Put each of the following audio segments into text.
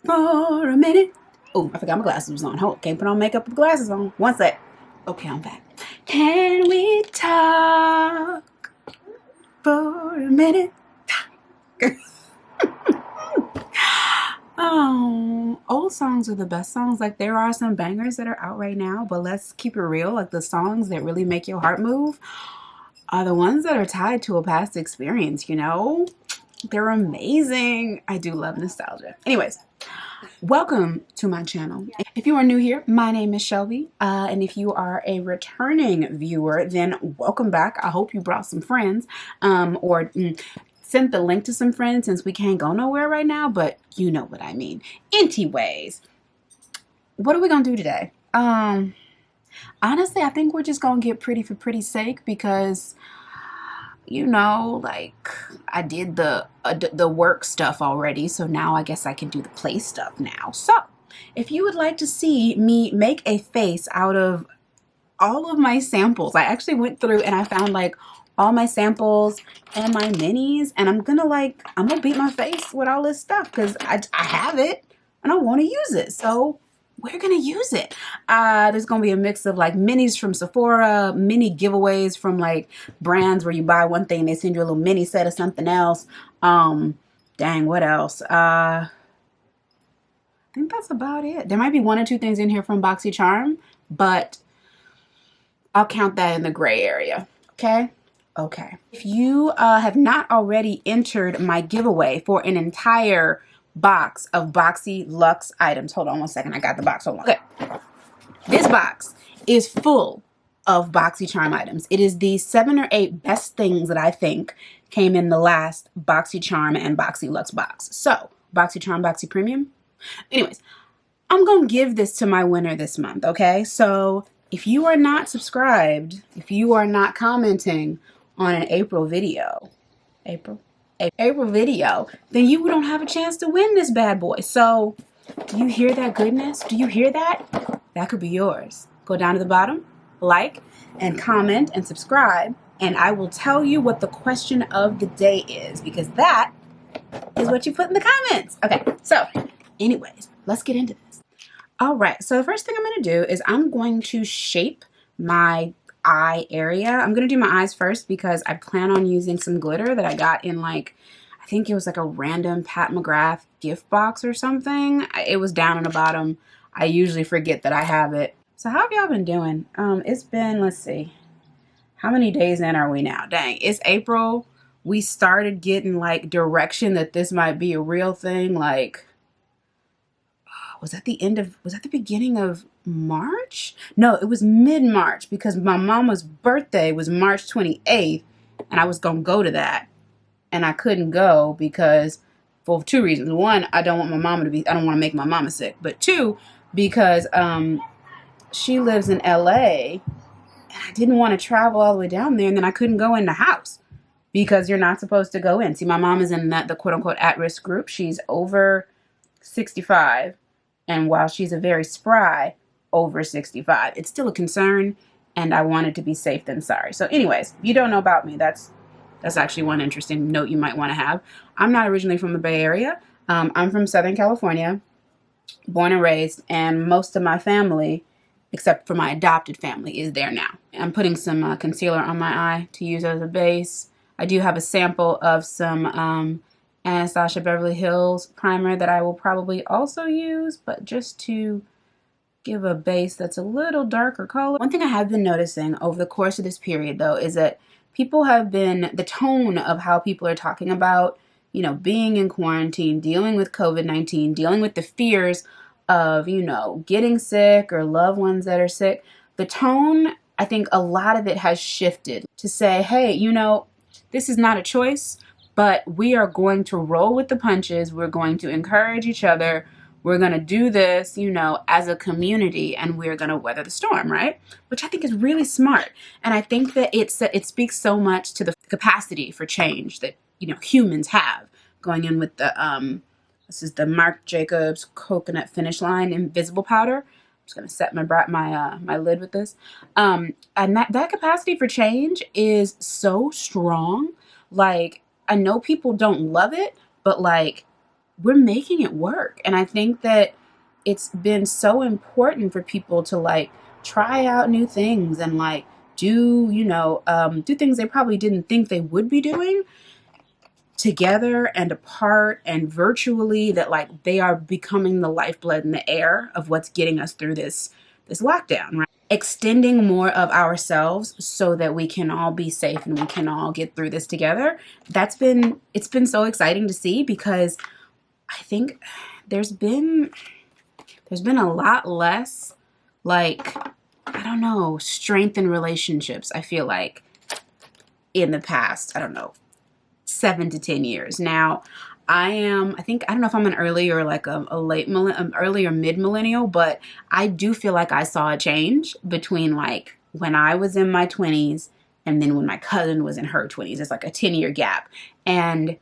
for a minute. Oh, I forgot my glasses was on. Hold, can't put on makeup with glasses on. One sec. Okay, I'm back. Can we talk for a minute? Old songs are the best songs. Like, there are some bangers that are out right now, but let's keep it real. Like, the songs that really make your heart move are the ones that are tied to a past experience, you know? They're amazing. I do love nostalgia. Anyways, welcome to my channel. If you are new here, my name is Shelby, and if you are a returning viewer, then welcome back. I hope you brought some friends, or sent the link to some friends, since we can't go nowhere right now, but you know what I mean. Anyways, what are we gonna do today? Honestly, I think we're just gonna get pretty for pretty's sake, because you know, like, I did the work stuff already, so now I guess I can do the play stuff now. So if you would like to see me make a face out of all of my samples, I actually went through and I found like all my samples and my minis, and I'm gonna beat my face with all this stuff because I have it and I want to use it. So we're gonna use it. There's gonna be a mix of like minis from Sephora, mini giveaways from like brands where you buy one thing, they send you a little mini set of something else. Dang, what else? I think that's about it. There might be one or two things in here from BOXY Charm, but I'll count that in the gray area. Okay. Okay. If you have not already entered my giveaway for an entire box of BOXY Luxe items. Hold on one second. I got the box. Hold on. Okay. This box is full of BOXY Charm items. It is the 7 or 8 best things that I think came in the last BOXY Charm and BOXY Luxe box. So, BOXY Charm, BOXY Premium. Anyways, I'm going to give this to my winner this month, okay? So, if you are not subscribed, if you are not commenting on an April video, then you don't have a chance to win this bad boy. So, do you hear that goodness? Do you hear that? That could be yours. Go down to the bottom, like, and comment, and subscribe, and I will tell you what the question of the day is, because that is what you put in the comments. Okay, so, anyways, let's get into this. All right, so the first thing I'm going to do is I'm going to shape my eye area. I'm going to do my eyes first because I plan on using some glitter that I got in like, I think it was like a random Pat McGrath gift box or something. It was down in the bottom. I usually forget that I have it. So how have y'all been doing? It's been, let's see, how many days in are we now? Dang, it's April. We started getting like direction that this might be a real thing. Like, was that the beginning of March? No, it was mid-March, because my mama's birthday was March 28th, and I was going to go to that, and I couldn't go because, for 2 reasons. One, I don't want to make my mama sick, but 2, because she lives in LA, and I didn't want to travel all the way down there, and then I couldn't go in the house because you're not supposed to go in. See, my mom is in the quote-unquote at-risk group. She's over 65. And while she's a very spry over 65, it's still a concern, and I wanted to be safe than sorry. So anyways, you don't know about me. That's actually one interesting note you might want to have. I'm not originally from the Bay Area. I'm from Southern California, born and raised, and most of my family, except for my adopted family, is there now. I'm putting some concealer on my eye to use as a base. I do have a sample of some Anastasia Beverly Hills primer that I will probably also use, but just to give a base that's a little darker color. One thing I have been noticing over the course of this period, though, is that the tone of how people are talking about, you know, being in quarantine, dealing with COVID-19, dealing with the fears of, you know, getting sick or loved ones that are sick. The tone, I think a lot of it has shifted to say, hey, you know, this is not a choice, but we are going to roll with the punches. We're going to encourage each other. We're going to do this, you know, as a community, and we're going to weather the storm, right? Which I think is really smart. And I think that it speaks so much to the capacity for change that, you know, humans have. Going in with the, this is the Marc Jacobs Coconut Finish Line Invisible Powder. I'm just going to set my lid with this. And that capacity for change is so strong. Like, I know people don't love it, but like, we're making it work. And I think that it's been so important for people to like try out new things and like do, you know, do things they probably didn't think they would be doing together and apart and virtually, that like they are becoming the lifeblood and the air of what's getting us through this lockdown, right? Extending more of ourselves so that we can all be safe and we can all get through this together. It's been so exciting to see, because I think there's been a lot less, like, I don't know, strength in relationships, I feel like, in the past, I don't know, 7 to 10 years. Now, I don't know if I'm an early or like a late early or mid millennial, but I do feel like I saw a change between like when I was in my 20s and then when my cousin was in her 20s. It's like a 10-year gap. And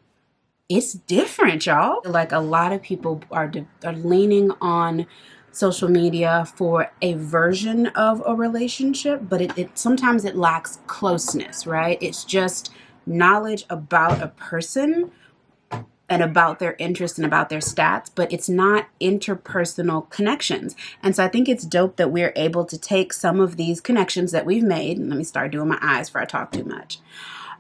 it's different, y'all. Like, a lot of people are leaning on social media for a version of a relationship, but it sometimes it lacks closeness, right? It's just knowledge about a person and about their interests and about their stats, but it's not interpersonal connections. And so I think it's dope that we're able to take some of these connections that we've made, and let me start doing my eyes before I talk too much.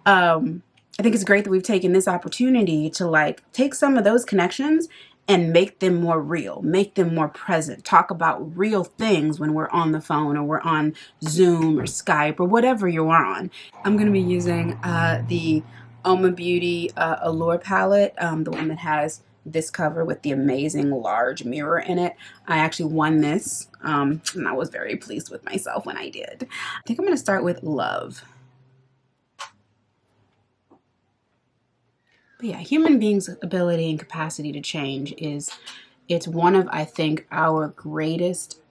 I think it's great that we've taken this opportunity to like take some of those connections and make them more real, make them more present, talk about real things when we're on the phone or we're on Zoom or Skype or whatever you're on. I'm going to be using the Oma Beauty Allure palette, the one that has this cover with the amazing large mirror in it. I actually won this, and I was very pleased with myself when I did. I think I'm going to start with Love. But yeah, human beings' ability and capacity to change it's one of, I think, our greatest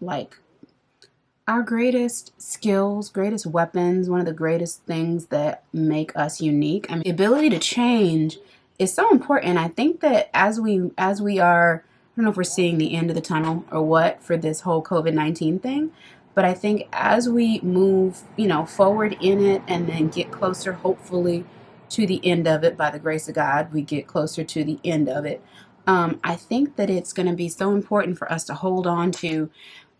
skills, greatest weapons, one of the greatest things that make us unique. I mean, the ability to change is so important. I think that as we are, I don't know if we're seeing the end of the tunnel or what for this whole COVID-19 thing, but I think as we move, forward in it and then get closer, hopefully, to the end of it, by the grace of God, we get closer to the end of it. I think that it's going to be so important for us to hold on to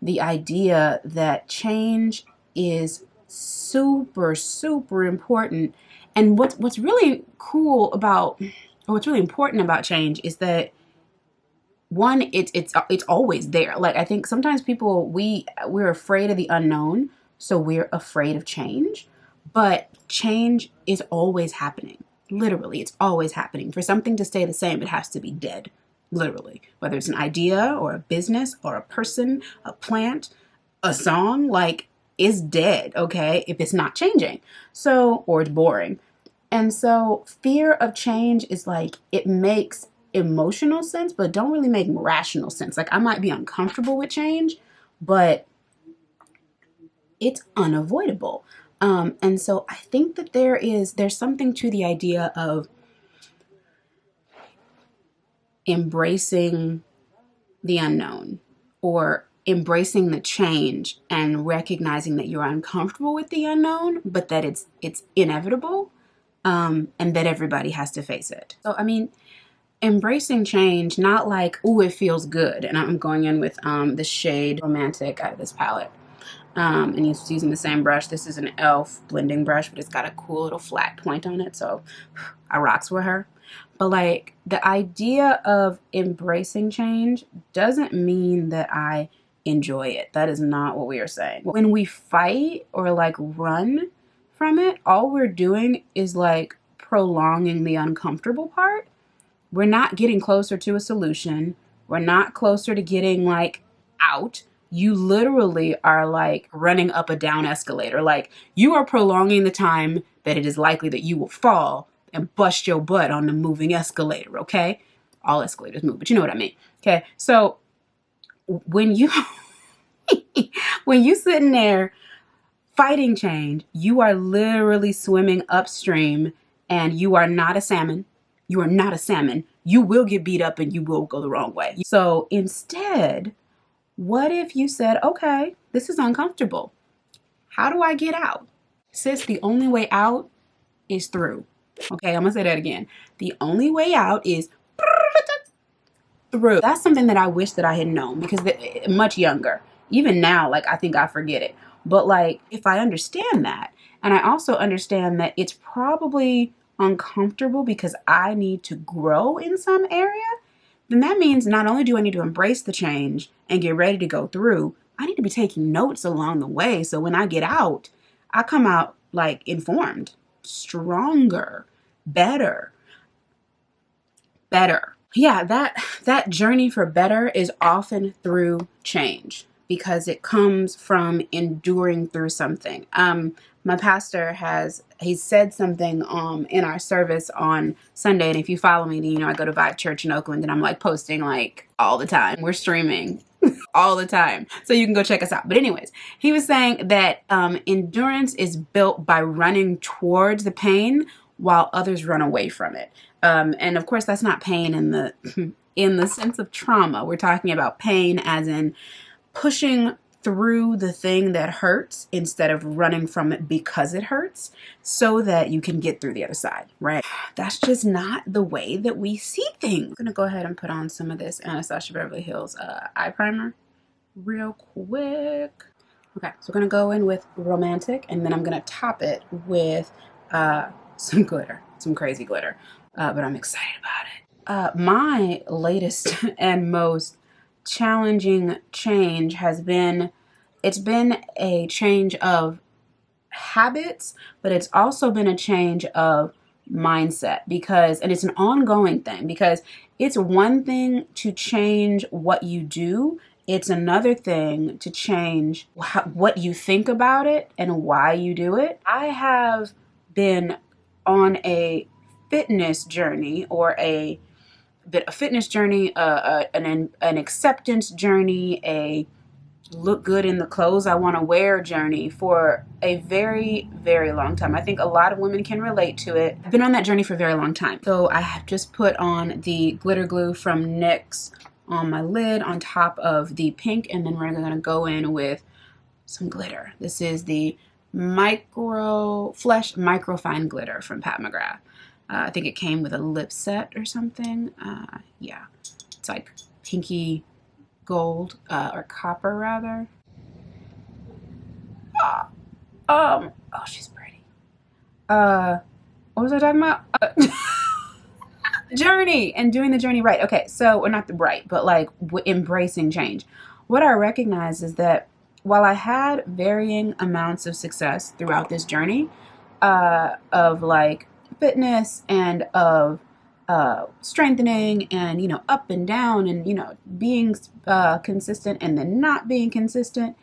the idea that change is super, super important. And what's really cool about, or what's really important about change is that, one, it's always there. Like, I think sometimes people, we're afraid of the unknown, so we're afraid of change. But change is always happening. Literally, it's always happening. For something to stay the same, it has to be dead. Literally, whether it's an idea or a business or a person, a plant, a song, like, it's dead, okay, if it's not changing. So, or it's boring. And so fear of change is like, it makes emotional sense, but don't really make rational sense. Like, I might be uncomfortable with change, but it's unavoidable. And so I think that there's something to the idea of embracing the unknown, or embracing the change and recognizing that you're uncomfortable with the unknown, but that it's inevitable, and that everybody has to face it. So, I mean, embracing change, not like, ooh, it feels good. And I'm going in with the shade Romantic out of this palette. And he's using the same brush. This is an e.l.f. blending brush, but it's got a cool little flat point on it, so I rocks with her. But like, the idea of embracing change doesn't mean that I enjoy it. That is not what we are saying. When we fight or like run from it, all we're doing is like prolonging the uncomfortable part. We're not getting closer to a solution. We're not closer to getting like out. You literally are like running up a down escalator. Like, you are prolonging the time that it is likely that you will fall and bust your butt on the moving escalator, okay? All escalators move, but you know what I mean. Okay, so when you when you sitting there fighting change, you are literally swimming upstream, and you are not a salmon. You are not a salmon. You will get beat up and you will go the wrong way. So instead, what if you said, okay, this is uncomfortable. How do I get out? Sis, the only way out is through. Okay, I'm gonna say that again. The only way out is through. That's something that I wish that I had known, because much younger. Even now, like, I think I forget it. But like, if I understand that, and I also understand that it's probably uncomfortable because I need to grow in some area, then that means not only do I need to embrace the change and get ready to go through, I need to be taking notes along the way. So when I get out, I come out like informed, stronger, better. Yeah, that journey for better is often through change, because it comes from enduring through something. My pastor he said something in our service on Sunday, and if you follow me, then you know I go to Vibe Church in Oakland, and I'm like posting like all the time. We're streaming all the time, so you can go check us out. But anyways, he was saying that endurance is built by running towards the pain while others run away from it. And of course, that's not pain in the in the sense of trauma. We're talking about pain as in pushing through the thing that hurts instead of running from it because it hurts, so that you can get through the other side, right? That's just not the way that we see things. I'm gonna go ahead and put on some of this Anastasia Beverly Hills eye primer real quick. Okay, so we're gonna go in with Romantic, and then I'm gonna top it with some glitter, some crazy glitter. But I'm excited about it. My latest and most challenging change has been, it's been a change of habits, but it's also been a change of mindset, because, and it's an ongoing thing, because it's one thing to change what you do. It's another thing to change what you think about it and why you do it. I have been on a fitness journey, or a fitness journey, an acceptance journey, a look good in the clothes I want to wear journey for a very, very long time. I think a lot of women can relate to it. I've been on that journey for a very long time. So I have just put on the glitter glue from NYX on my lid on top of the pink, and then we're going to go in with some glitter. This is the Flesh Microfine Glitter from Pat McGrath. I think it came with a lip set or something. Yeah, it's like pinky gold, or copper rather. Oh, she's pretty. What was I talking about? Journey, and doing the journey right. Okay, so, or not the right, but like embracing change. What I recognize is that while I had varying amounts of success throughout this journey, of like fitness and of strengthening, and, you know, up and down, and, you know, being consistent and then not being consistent,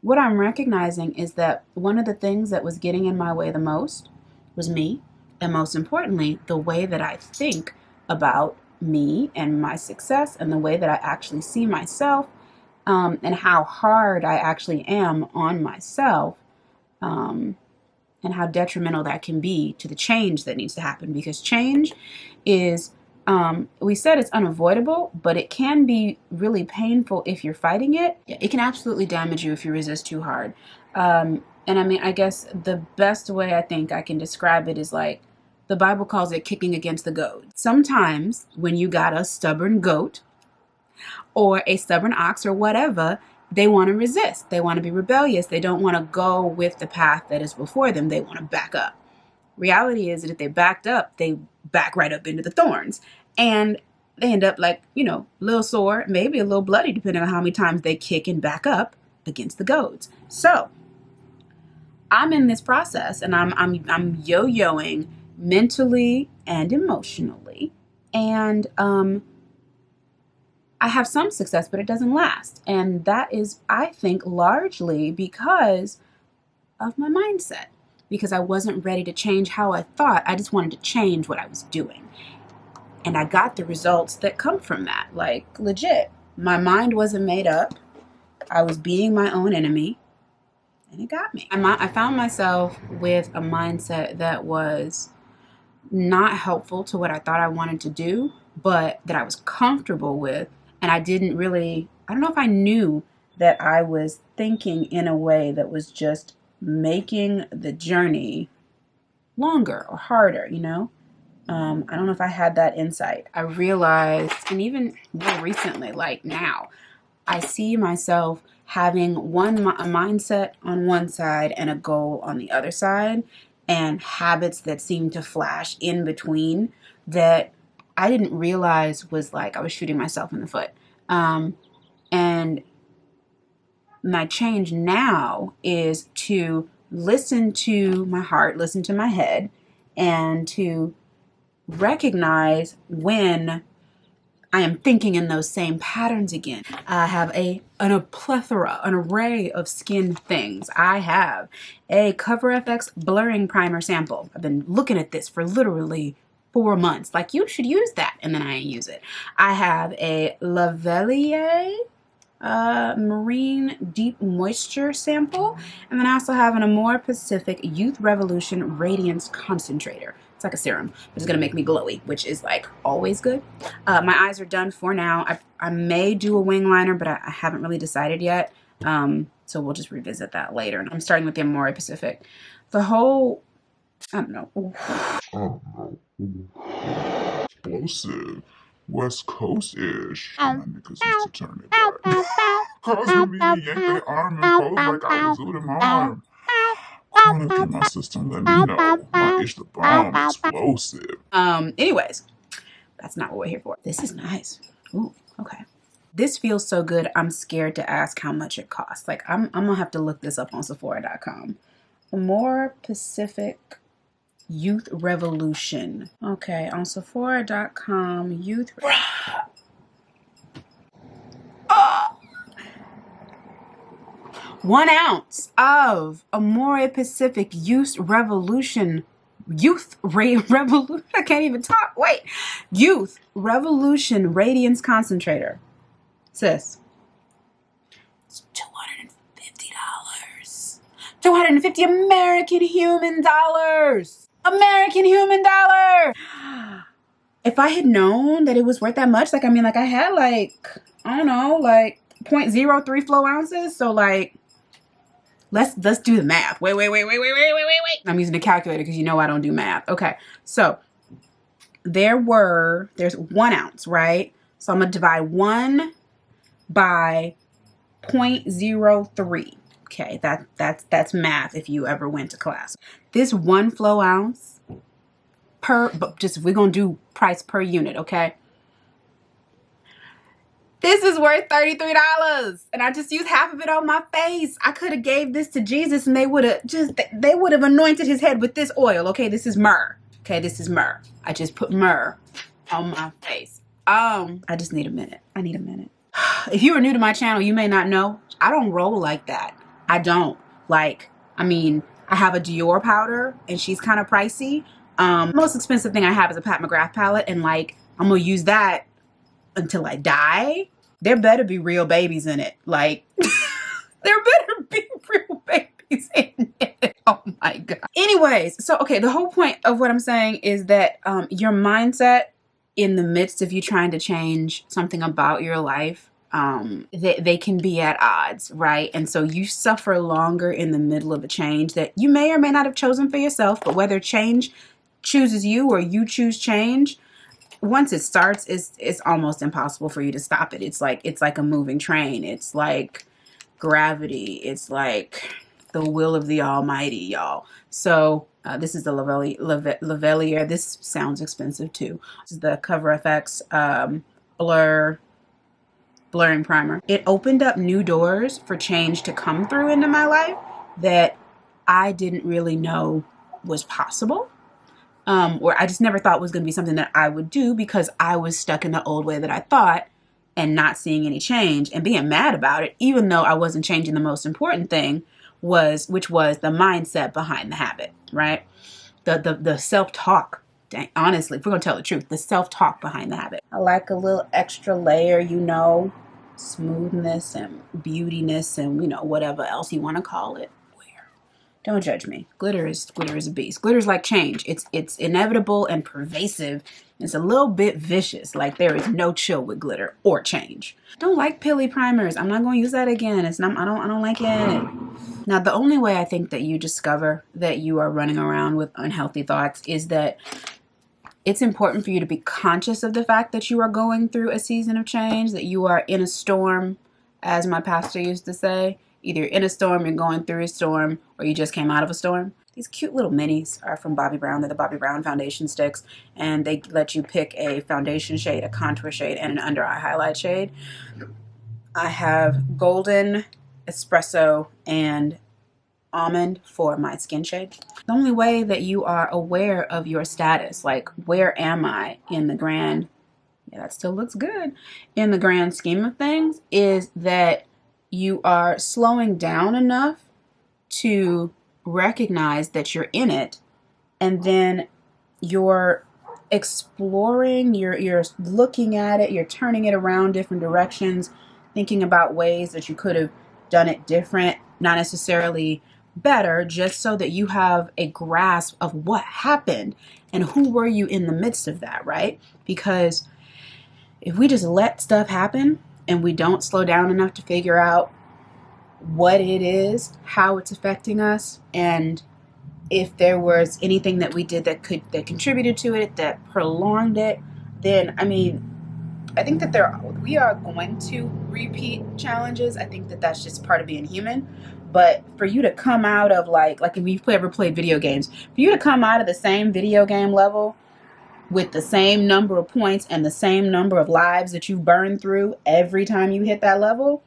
what I'm recognizing is that one of the things that was getting in my way the most was me, and most importantly, the way that I think about me and my success, and the way that I actually see myself, and how hard I actually am on myself, and how detrimental that can be to the change that needs to happen. Because change is, we said it's unavoidable, but it can be really painful if you're fighting it. It can absolutely damage you if you resist too hard. And I mean, I guess the best way I think I can describe it is like, the Bible calls it kicking against the goad. Sometimes when you got a stubborn goat or a stubborn ox or whatever, they want to resist. They want to be rebellious. They don't want to go with the path that is before them. They want to back up. Reality is that if they backed up, they back right up into the thorns. And they end up like, you know, a little sore, maybe a little bloody, depending on how many times they kick and back up against the goads. So I'm in this process, and I'm yo-yoing mentally and emotionally. And I have some success, but it doesn't last. And that is, I think, largely because of my mindset, because I wasn't ready to change how I thought. I just wanted to change what I was doing. And I got the results that come from that. Like, legit. My mind wasn't made up. I was being my own enemy, and it got me. I found myself with a mindset that was not helpful to what I thought I wanted to do, but that I was comfortable with. And I don't know if I knew that I was thinking in a way that was just making the journey longer or harder, you know? I don't know if I had that insight. I realized, and even more recently, like now, I see myself having a mindset on one side and a goal on the other side, and habits that seem to flash in between that I didn't realize was like I was shooting myself in the foot. And my change now is to listen to my heart, listen to my head, and to recognize when I am thinking in those same patterns again. I have a plethora, an array of skin things. I have a Cover FX blurring primer sample. I've been looking at this for literally 4 months. Like, you should use that, and then I use it. I have a Lavelier Marine Deep Moisture sample, and then I also have an Amore Pacific Youth Revolution Radiance Concentrator. It's like a serum, but it's gonna make me glowy, which is like always good. My eyes are done for now. I may do a wing liner, but I haven't really decided yet. So we'll just revisit that later. And I'm starting with the Amore Pacific. The whole, I don't know. Explosive. West Coast-ish. My niggas used to turn it back. Cause when me yank they arm and pose like I was with my arm. Chronic in my system, let me know. My ish the bomb, explosive. Anyways, that's not what we're here for. This is nice. Ooh, okay. This feels so good, I'm scared to ask how much it costs. Like, I'm gonna have to look this up on Sephora.com. Amore Pacific Youth Revolution. Okay, on Sephora.com, Youth. Oh! 1 ounce of Amore Pacific Youth Revolution. Revolution. I can't even talk. Wait. Youth Revolution Radiance Concentrator. Sis. It's $250. 250 American human dollars. American human dollar. If I had known that it was worth that much, like, I mean, like, I had like, I don't know, like 0.03 flow ounces. So like, let's do the math. Wait. I'm using a calculator because you know I don't do math. Okay. So there's 1 ounce, right? So I'm going to divide 1 by 0.03. Okay. That's math if you ever went to class. This 1 flow ounce but just, we're going to do price per unit. Okay. This is worth $33, and I just used half of it on my face. I could have gave this to Jesus, and they would have anointed his head with this oil. Okay, this is myrrh. Okay, this is myrrh. I just put myrrh on my face. I just need a minute. I need a minute. If you are new to my channel, you may not know, I don't roll like that. I don't. Like, I mean, I have a Dior powder, and she's kind of pricey. Most expensive thing I have is a Pat McGrath palette, and like, I'm gonna use that until I die. There better be real babies in it. Like, there better be real babies in it. Oh my God. Anyways, so, okay, the whole point of what I'm saying is that your mindset in the midst of you trying to change something about your life, they can be at odds, right? And so you suffer longer in the middle of a change that you may or may not have chosen for yourself, but whether change chooses you or you choose change, once it starts, it's almost impossible for you to stop it. It's like a moving train. It's like gravity. It's like the will of the Almighty, y'all. So this is the Lavelier. This sounds expensive too. This is the Cover FX blurring primer. It opened up new doors for change to come through into my life that I didn't really know was possible. Or I just never thought was going to be something that I would do because I was stuck in the old way that I thought and not seeing any change and being mad about it, even though I wasn't changing the most important thing, which was the mindset behind the habit, right? The self-talk. Dang, honestly, if we're going to tell the truth, the self-talk behind the habit. I like a little extra layer, you know, smoothness and beautiness and, you know, whatever else you want to call it. Don't judge me. Glitter is a beast. Glitter's like change. It's inevitable and pervasive. It's a little bit vicious. Like, there is no chill with glitter or change. Don't like pilly primers. I'm not going to use that again. It's not. I don't like it. Now, the only way I think that you discover that you are running around with unhealthy thoughts is it's important for you to be conscious of the fact that you are going through a season of change, that you are in a storm, as my pastor used to say. Either you're in a storm, you're going through a storm, or you just came out of a storm. These cute little minis are from Bobbi Brown. They're the Bobbi Brown foundation sticks, and they let you pick a foundation shade, a contour shade, and an under eye highlight shade. I have golden, espresso, and almond for my skin shade. The only way that you are aware of your status, like where am I in the grand, yeah, that still looks good, in the grand scheme of things, is that you are slowing down enough to recognize that you're in it, and then you're exploring, you're looking at it, you're turning it around different directions, thinking about ways that you could have done it different, not necessarily better, just so that you have a grasp of what happened and who were you in the midst of that, right? Because if we just let stuff happen and we don't slow down enough to figure out what it is, how it's affecting us, and if there was anything that we did that contributed to it, that prolonged it, then I mean, I think that we are going to repeat challenges. I think that that's just part of being human. But for you to come out of like if you've ever played video games, for you to come out of the same video game level with the same number of points and the same number of lives that you burn through every time you hit that level,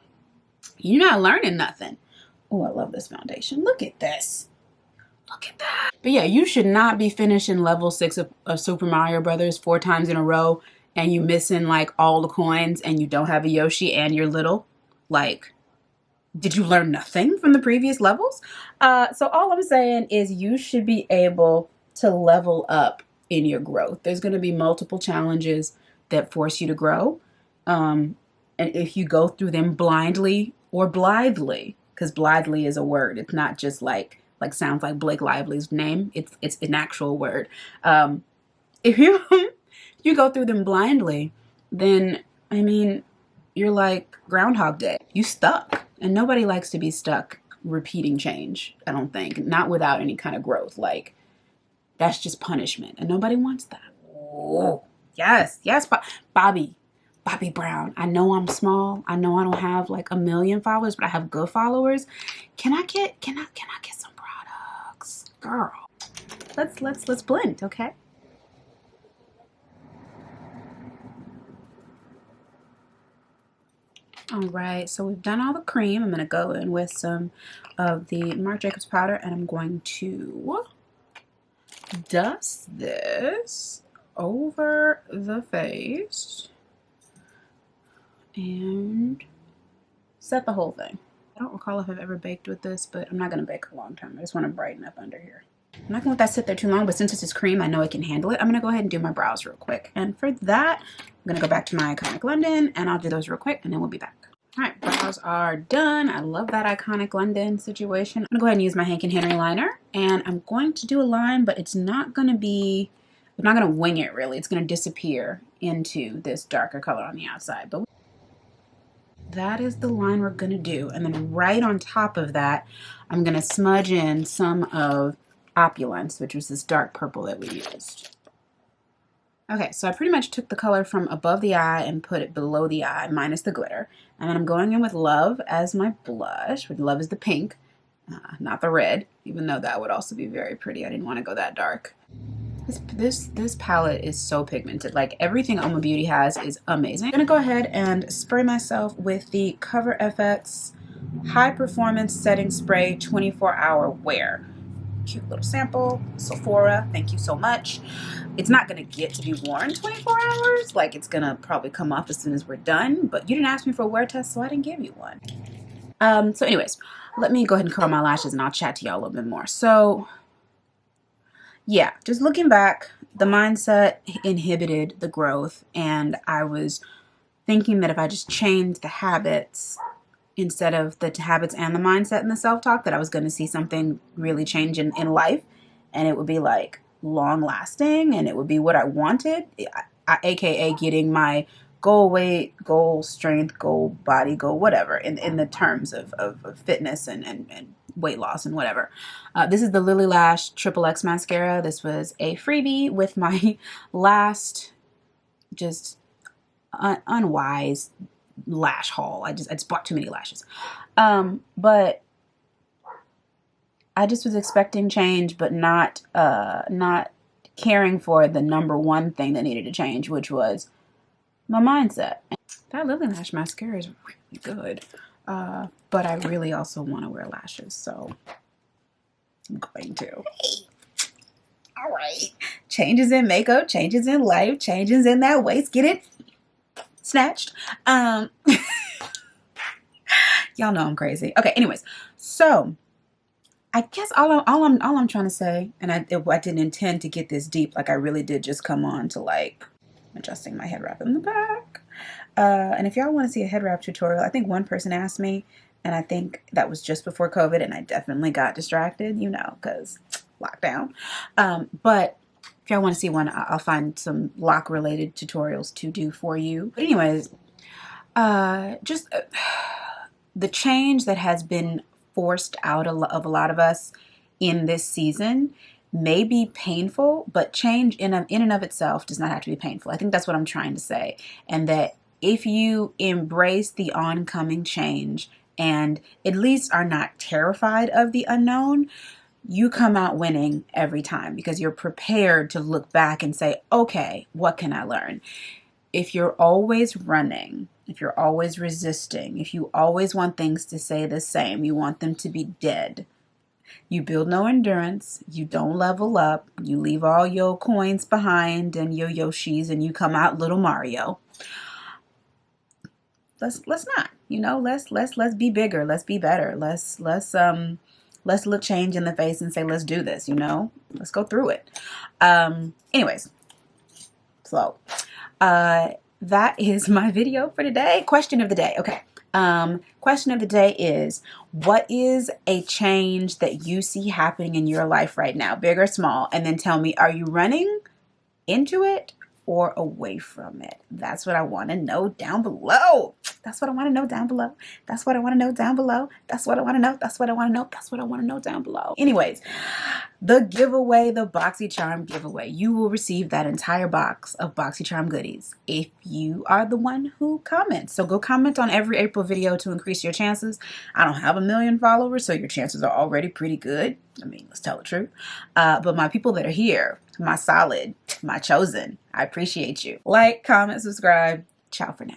you're not learning nothing. Oh, I love this foundation. Look at this. Look at that. But yeah, you should not be finishing level 6 of Super Mario Brothers 4 times in a row and you missing like all the coins and you don't have a Yoshi and you're little. Like, did you learn nothing from the previous levels? So all I'm saying is you should be able to level up in your growth. There's going to be multiple challenges that force you to grow. And if you go through them blindly or blithely, because blithely is a word. It's not just like sounds like Blake Lively's name. It's an actual word. If you go through them blindly, then I mean, you're like Groundhog Day. You stuck, and nobody likes to be stuck repeating change. I don't think, not without any kind of growth. Like that's just punishment, and nobody wants that. Oh, yes, Bobbi Brown. I know I'm small. I know I don't have like 1 million followers, but I have good followers. Can I get some products, girl? Let's blend, okay? All right, so we've done all the cream. I'm gonna go in with some of the Marc Jacobs powder, and I'm going to dust this over the face and set the whole thing. I don't recall if I've ever baked with this, but I'm not gonna bake a long time. I just wanna brighten up under here. I'm not gonna let that sit there too long, but since this is cream, I know it can handle it. I'm gonna go ahead and do my brows real quick. And for that, I'm gonna go back to my Iconic London and I'll do those real quick and then we'll be back. All right, brows are done. I love that Iconic London situation. I'm gonna go ahead and use my Hank & Henry liner, and I'm going to do a line, but I'm not gonna wing it really. It's gonna disappear into this darker color on the outside. But that is the line we're gonna do. And then right on top of that, I'm gonna smudge in some of Opulence, which was this dark purple that we used. Okay, so I pretty much took the color from above the eye and put it below the eye, minus the glitter. And then I'm going in with Love as my blush. Love is the pink, not the red, even though that would also be very pretty. I didn't want to go that dark. This palette is so pigmented. Like everything Oma Beauty has is amazing. I'm gonna go ahead and spray myself with the Cover FX High Performance Setting Spray 24-Hour Wear. Cute little sample. Sephora, thank you so much. It's not gonna get to be worn 24 hours. Like it's gonna probably come off as soon as we're done, but you didn't ask me for a wear test, so I didn't give you one. So anyways, let me go ahead and curl my lashes and I'll chat to y'all a little bit more. So yeah, just looking back, the mindset inhibited the growth, and I was thinking that if I just changed the habits instead of the habits and the mindset and the self-talk, that I was going to see something really change in life, and it would be like long lasting, and it would be what I wanted, aka getting my goal weight, goal strength, goal body, goal whatever in the terms of fitness and weight loss and whatever. This is the Lily Lash Triple X mascara. This was a freebie with my last just unwise lash haul. I just bought too many lashes. But I just was expecting change, but not caring for the number one thing that needed to change, which was my mindset. That Lily Lash mascara is really good. But I really also want to wear lashes, so I'm going to. All right. Changes in makeup, changes in life, changes in that waist. Get it? Snatched. Y'all know I'm crazy. Okay, anyways. So I guess all I'm trying to say, and I didn't intend to get this deep, like I really did just come on to like adjusting my head wrap in the back. And if y'all want to see a head wrap tutorial, I think one person asked me, and I think that was just before COVID, and I definitely got distracted, you know, because lockdown. But if y'all want to see one, I'll find some lock related tutorials to do for you. But anyways, just the change that has been forced out of a lot of us in this season may be painful, but change in and of itself does not have to be painful. I think that's what I'm trying to say. And that if you embrace the oncoming change and at least are not terrified of the unknown, you come out winning every time because you're prepared to look back and say, okay, what can I learn? If you're always running, if you're always resisting, if you always want things to stay the same, you want them to be dead, you build no endurance, you don't level up, you leave all your coins behind and your Yoshis and you come out little Mario. Let's not, you know, let's be bigger, let's be better, let's look change in the face and say, let's do this, you know, let's go through it. Anyways, so that is my video for today. Question of the day. Okay. Question of the day is, what is a change that you see happening in your life right now, big or small? And then tell me, are you running into it or away from it? That's what I want to know down below. That's what I want to know down below. That's what I want to know down below. That's what I want to know. That's what I want to know. That's what I want to know down below. Anyways, the giveaway, the Boxy Charm giveaway. You will receive that entire box of Boxy Charm goodies if you are the one who comments. So go comment on every April video to increase your chances. I don't have 1 million followers, so your chances are already pretty good. I mean, let's tell the truth. But my people that are here, my solid, my chosen, I appreciate you. Like, comment, subscribe. Ciao for now.